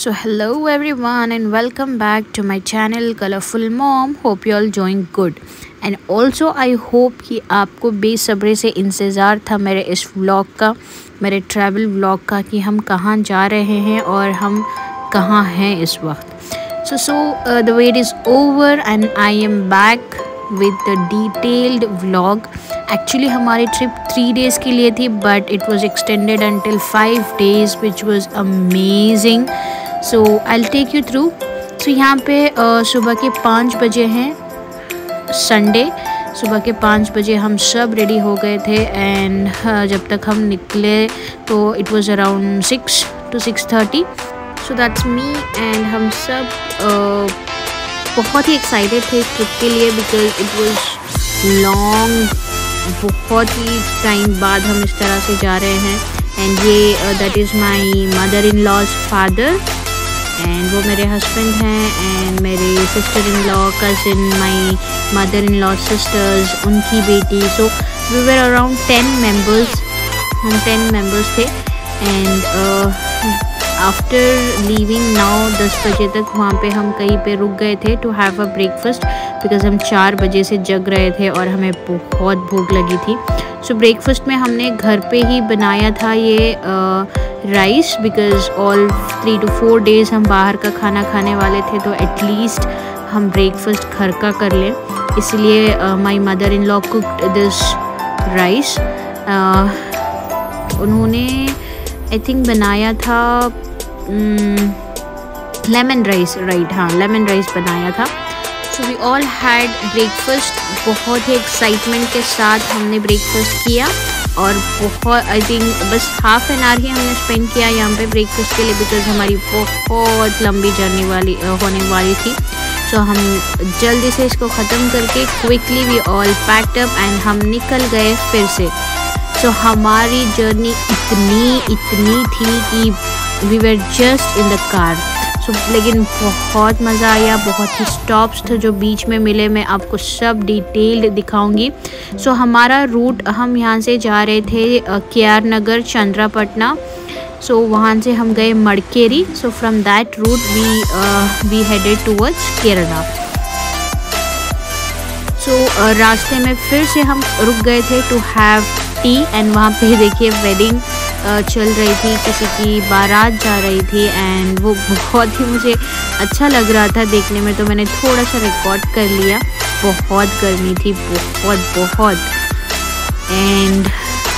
So hello everyone and welcome back to my channel Colorful Mom. Hope you all doing good. And also I hope कि आपको बेसब्री से इंतज़ार था मेरे इस व्लॉग का, मेरे ट्रैवल व्लॉग का कि हम कहाँ जा रहे हैं और हम कहाँ हैं इस वक्त. So the wait is over and I am back with the detailed vlog. Actually हमारी ट्रिप 3 days के लिए थी but it was extended until 5 days which was amazing. So I'll take you through. So यहाँ पे सुबह के 5 बजे हैं संडे. सुबह के 5 बजे हम सब रेडी हो गए थे एंड जब तक हम निकले तो it was around 6 to 6:30. So that's me and हम सब बहुत ही एक्साइटेड थे इस ट्रिप के लिए बिकॉज इट वाज लॉन्ग. बहुत ही टाइम बाद हम इस तरह से जा रहे हैं. एंड ये that is my mother in law's father and वो मेरे हस्बैंड हैं एंड मेरे sister in law cousin my mother in law sisters उनकी बेटी. So we were around 10 members. हम 10 मेम्बर्स थे एंड आफ्टर लीविंग 9-10 बजे तक वहाँ पे हम कहीं पे रुक गए थे to have a breakfast because हम 4 बजे से जग रहे थे और हमें बहुत भूख लगी थी. सो ब्रेकफास्ट में हमने घर पे ही बनाया था ये rice because all 3 to 4 days हम बाहर का खाना खाने वाले थे तो एटलीस्ट हम ब्रेकफास्ट घर का कर लें. इसलिए my mother in law cooked this rice. उन्होंने आई थिंक बनाया था लेमन राइस. राइट, हाँ, लेमन राइस बनाया था. So we all had breakfast. बहुत ही एक्साइटमेंट के साथ हमने ब्रेकफास्ट किया और बहुत आई थिंक बस हाफ एन आवर ही हमने स्पेंड किया यहाँ पे ब्रेकफास्ट के लिए बिकॉज हमारी बहुत लंबी जर्नी होने वाली थी. सो हम जल्दी से इसको ख़त्म करके quickly we all packed up and हम निकल गए फिर से. सो हमारी जर्नी इतनी थी कि we were just in the car. So लेकिन बहुत मज़ा आया. बहुत ही स्टॉप्स थे जो बीच में मिले. मैं आपको सब डिटेल्ड दिखाऊंगी. सो हमारा रूट, हम यहाँ से जा रहे थे KR नगर चंद्रापटना. सो वहाँ से हम गए Madikeri. So from that route we headed towards Kerala. So रास्ते में फिर से हम रुक गए थे टू हैव टी एंड वहाँ पे देखिए वेडिंग चल रही थी, किसी की बारात जा रही थी एंड वो बहुत ही मुझे अच्छा लग रहा था देखने में तो मैंने थोड़ा सा रिकॉर्ड कर लिया. बहुत गर्मी थी, बहुत. And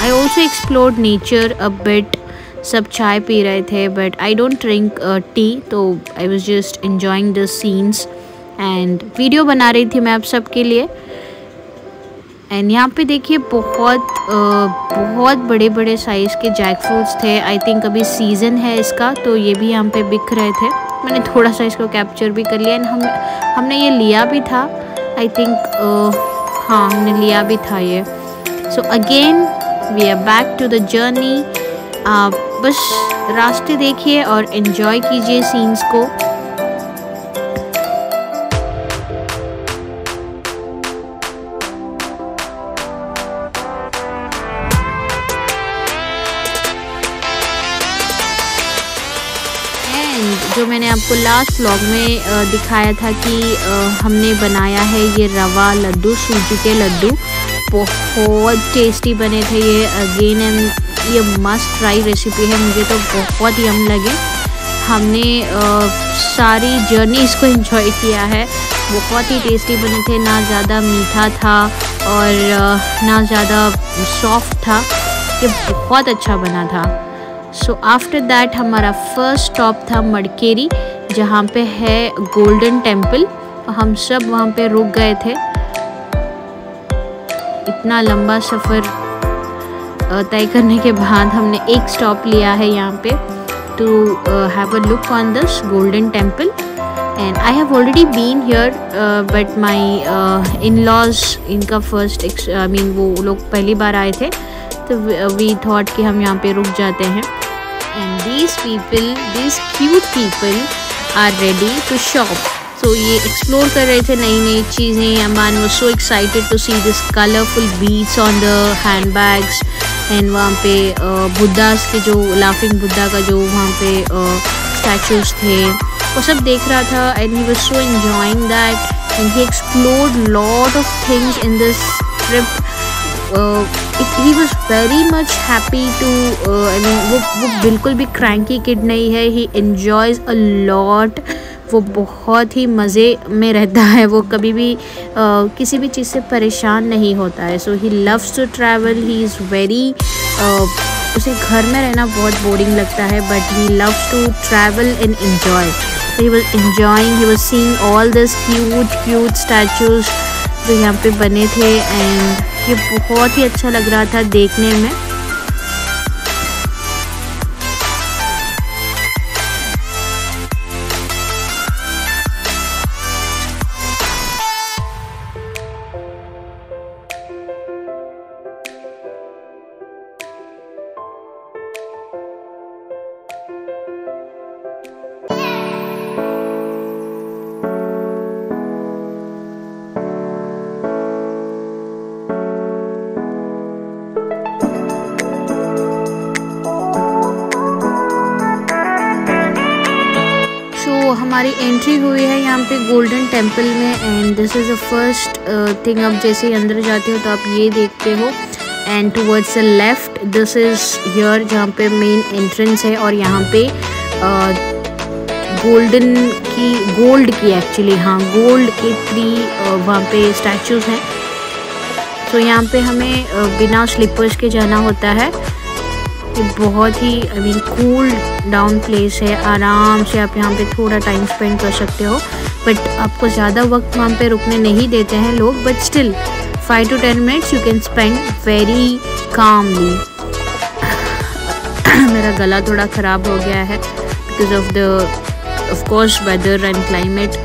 I also explored nature a bit. सब चाय पी रहे थे but I don't drink tea तो I was just enjoying the scenes and video बना रही थी मैं आप सबके लिए. एंड यहाँ पे देखिए बहुत बड़े साइज़ के जैक फ्रूट्स थे. आई थिंक अभी सीज़न है इसका तो ये भी यहाँ पे बिक रहे थे. मैंने थोड़ा सा इसको कैप्चर भी कर लिया एंड हमने ये लिया भी था. आई थिंक हाँ, हमने लिया भी था ये. So again we are back to the journey. आप बस रास्ते देखिए और एंजॉय कीजिए सीन्स को. जो मैंने आपको लास्ट व्लॉग में दिखाया था कि हमने बनाया है ये रवा लड्डू, सूजी के लड्डू. बहुत टेस्टी बने थे ये. अगेन ये मस्ट ट्राई रेसिपी है. मुझे तो बहुत यम लगे. हमने सारी जर्नी इसको एंजॉय किया है. बहुत ही टेस्टी बने थे. ना ज़्यादा मीठा था और ना ज़्यादा सॉफ्ट था. ये बहुत अच्छा बना था. सो आफ्टर दैट हमारा फर्स्ट स्टॉप था मड़केरी जहाँ पे है गोल्डन टेम्पल. हम सब वहाँ पे रुक गए थे. इतना लंबा सफ़र तय करने के बाद हमने एक स्टॉप लिया है यहाँ पे to have a look on this golden temple. And I have already been here but my in laws इनका फर्स्ट वो लोग पहली बार आए थे तो वी थॉट कि हम यहाँ पे रुक जाते हैं. And these cute people are ready to shop. So ये एक्सप्लोर कर रहे थे नई चीज़ें. अमान was so excited to see this colorful beads on the handbags and वहाँ पे बुद्धास के जो लाफिंग बुद्धा का जो वहाँ पे स्टैचूज थे, वो सब देख रहा था and he was so enjoying that and he explored lot of things in this trip. He was very much happy to, I mean वो बिल्कुल भी क्रैंकी किड नहीं है. He enjoys a lot. वो बहुत ही मज़े में रहता है. वो कभी भी किसी भी चीज़ से परेशान नहीं होता है. So he loves to travel. He is very, उसे घर में रहना बहुत बोरिंग लगता है, but he loves to travel and enjoy. He was enjoying, he was seeing all this cute statues जो यहाँ पे बने थे एंड ये बहुत ही अच्छा लग रहा था देखने में. हमारी एंट्री हुई है यहाँ पे गोल्डन टेम्पल में and this is the first thing. अब जैसे ही अंदर जाते हो तो आप ये देखते हो and towards the left this is here जहाँ पे मेन एंट्रेंस है. और यहाँ पे गोल्ड की एक्चुअली, हाँ, गोल्ड के 3 वहाँ पे स्टैचूज़ हैं. तो यहाँ पे हमें बिना स्लीपर्स के जाना होता है. ये बहुत ही I mean cool down place है. आराम से आप यहाँ पे थोड़ा टाइम स्पेंड कर सकते हो, बट आपको ज़्यादा वक्त वहाँ पे रुकने नहीं देते हैं लोग, but still 5 to 10 minutes you can spend very calmly. मेरा गला थोड़ा ख़राब हो गया है because of the of course weather and climate.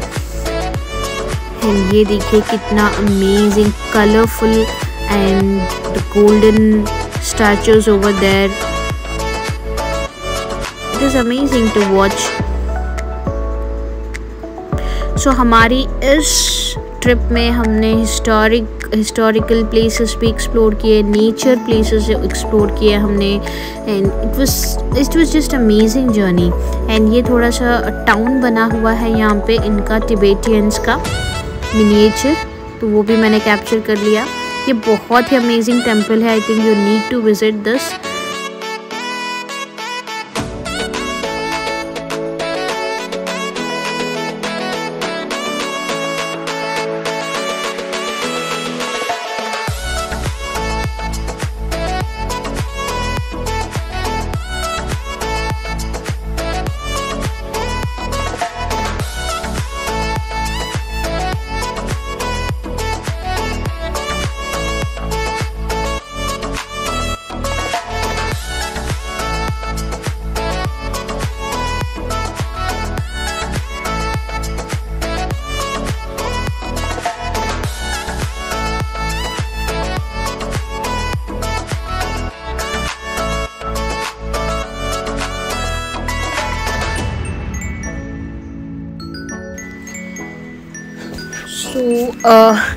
And ये देखिए कितना amazing colourful and the golden statues over there. It is amazing to watch. So हमारी इस ट्रिप में हमने हिस्टोरिकल प्लेसेस भी एक्सप्लोर किए, नेचर प्लेसेस एक्सप्लोर किए हमने and it was just amazing journey. And ये थोड़ा सा टाउन बना हुआ है यहाँ पे इनका, टिबेटियंस का मिनिएचर, तो वो भी मैंने कैप्चर कर लिया. ये बहुत ही अमेजिंग टेम्पल है. I think you need to visit this.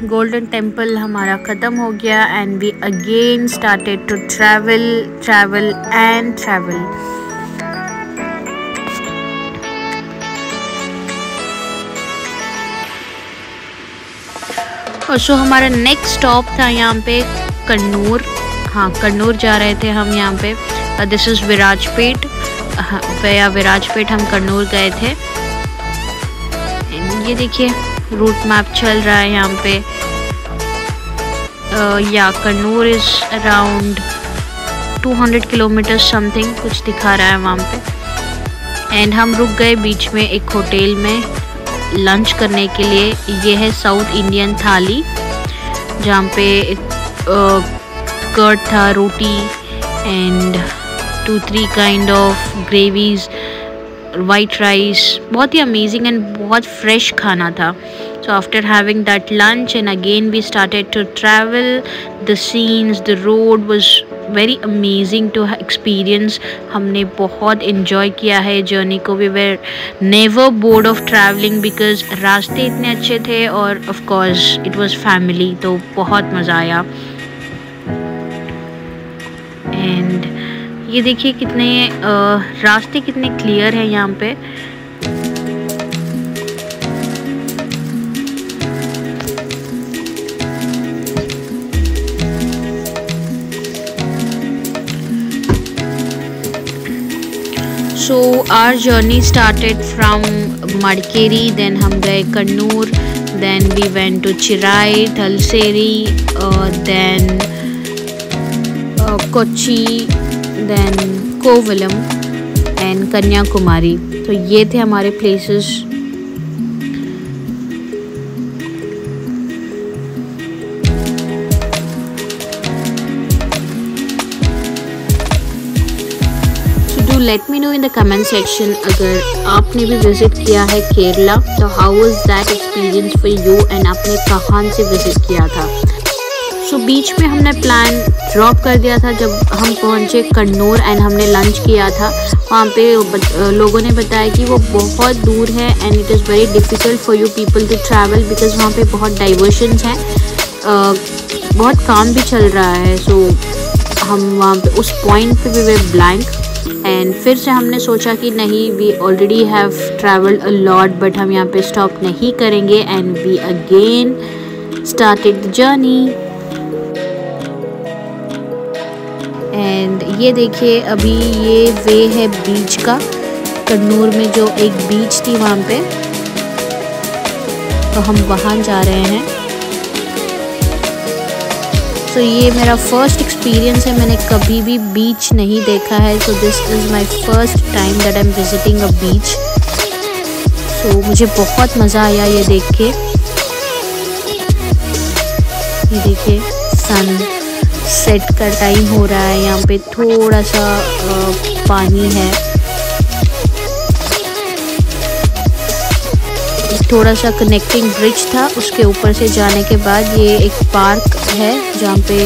Golden temple हमारा ख़त्म हो गया and we again started to travel and travel. और सो हमारा नेक्स्ट स्टॉप था यहाँ पे कन्नूर. हाँ, कन्नूर जा रहे थे हम यहाँ पे. This is Virajpet. वया विराजपेट हम कन्नूर गए थे. ये देखिए रूट मैप चल रहा है यहाँ पे. या Kannur is around 200 kilometres something कुछ दिखा रहा है वहाँ पे. एंड हम रुक गए बीच में एक होटल में लंच करने के लिए. ये है साउथ इंडियन थाली जहाँ पे कर्ड था, रोटी and 2-3 kind of gravies, white rice. बहुत ही अमेजिंग एंड बहुत फ्रेश खाना था. So after having that lunch and again we started to travel. The scenes, the road was very amazing to experience. हमने बहुत enjoy किया है जर्नी को. We were never bored of traveling because रास्ते इतने अच्छे थे और of course it was family, तो बहुत मज़ा आया. And ये देखिए कितने रास्ते कितने क्लियर हैं यहाँ पे। So our journey started from Madikeri, then हम गए Kannur, then we went to Chirai, Thalassery, then Kochi, then Kovalam and Kanyakumari. तो ये थे हमारे places. Let me know in the comment section अगर आपने भी विज़िट किया है केरला, तो how was that experience for you and आपने कहाँ से विज़िट किया था। सो बीच में हमने प्लान ड्रॉप कर दिया था जब हम पहुँचे कन्नूर एंड हमने लंच किया था। वहाँ पे लोगों ने बताया कि वो बहुत दूर है and it is very difficult for you people to travel because वहाँ पे बहुत डाइवर्शंस हैं, बहुत काम भी चल रहा है। सो हम वहाँ पे उस पॉइंट पे भी वे ब्लैंक एंड फिर से हमने सोचा कि नहीं, we already have travelled a lot but हम यहाँ पे स्टॉप नहीं करेंगे and we again started the journey. And ये देखिए अभी ये वे है बीच का, कन्नूर में जो एक बीच थी वहाँ पे, तो हम वहाँ जा रहे हैं। तो ये मेरा फर्स्ट एक्सपीरियंस है, मैंने कभी भी बीच नहीं देखा है। So this is my first time that I am visiting a beach. So मुझे बहुत मज़ा आया ये देख के। ये देखिए सन सेट का टाइम हो रहा है, यहाँ पे थोड़ा सा पानी है, थोड़ा सा कनेक्टिंग ब्रिज था, उसके ऊपर से जाने के बाद ये एक पार्क है जहाँ पे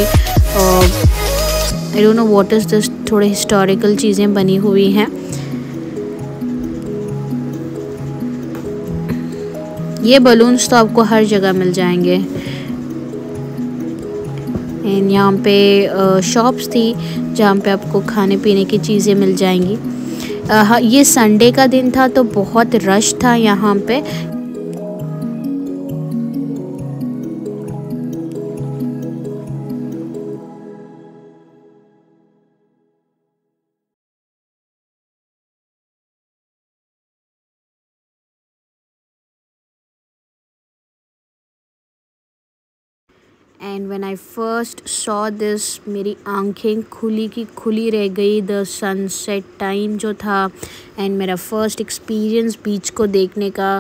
I don't know what is this, थोड़े हिस्टोरिकल चीज़ें बनी हुई हैं। ये बलून्स तो आपको हर जगह मिल जाएंगे। एंड यहाँ पे शॉप्स थी जहाँ पे आपको खाने पीने की चीज़ें मिल जाएंगी। ये संडे का दिन था तो बहुत रश था यहाँ पे। And when I first saw this, मेरी आंखें खुली की खुली रह गई। द सनसेट टाइम जो था एंड मेरा फर्स्ट एक्सपीरियंस बीच को देखने का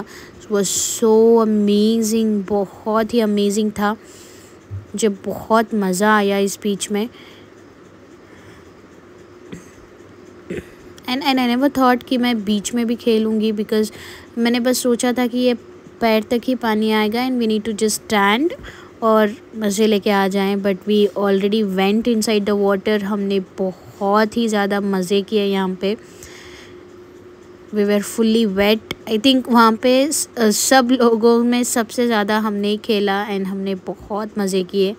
वाज सो अमेजिंग, बहुत ही अमेजिंग था। मुझे बहुत मज़ा आया इस बीच में। एंड आई नेवर थॉट कि मैं बीच में भी खेलूँगी, बिकॉज़ मैंने बस सोचा था कि ये पैर तक ही पानी आएगा and we need to just stand और मज़े लेके आ जाएं। But we already went inside the water. हमने बहुत ही ज़्यादा मज़े किए यहाँ पे। We were fully wet. I think वहाँ पे सब लोगों में सबसे ज़्यादा हमने खेला एंड हमने बहुत मज़े किए।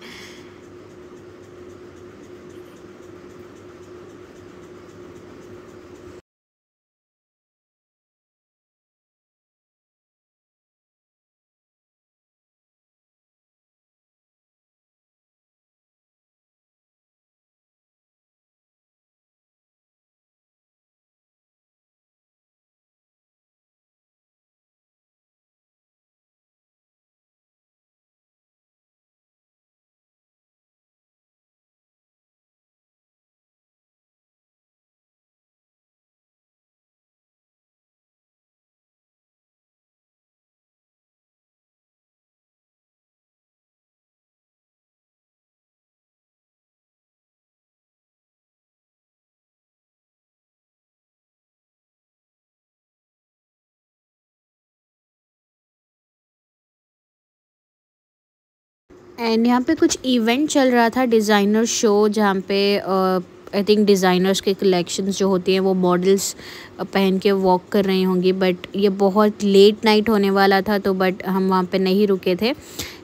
एंड यहाँ पे कुछ इवेंट चल रहा था, डिज़ाइनर शो, जहाँ पे आई थिंक डिज़ाइनर्स के कलेक्शंस जो होती हैं वो मॉडल्स पहन के वॉक कर रही होंगी। बट ये बहुत लेट नाइट होने वाला था, तो बट हम वहाँ पे नहीं रुके थे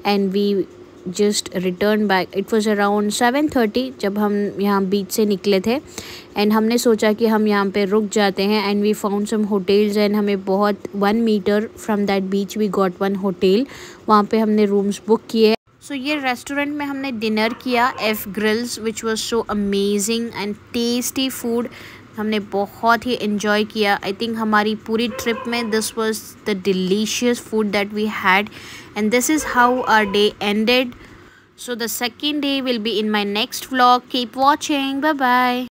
and we just returned back. It was around 7:30 जब हम यहाँ बीच से निकले थे एंड हमने सोचा कि हम यहाँ पे रुक जाते हैं and we found some hotels and हमें बहुत 1 metre from that beach we got one hotel, वहाँ पे हमने रूम्स बुक किए. सो ये रेस्टोरेंट में हमने डिनर किया F grills which was so amazing and tasty food. हमने बहुत ही इन्जॉय किया. आई थिंक हमारी पूरी ट्रिप में this was the delicious food that we had and this is how our day ended. So the second day will be in my next vlog. Keep watching. Bye bye.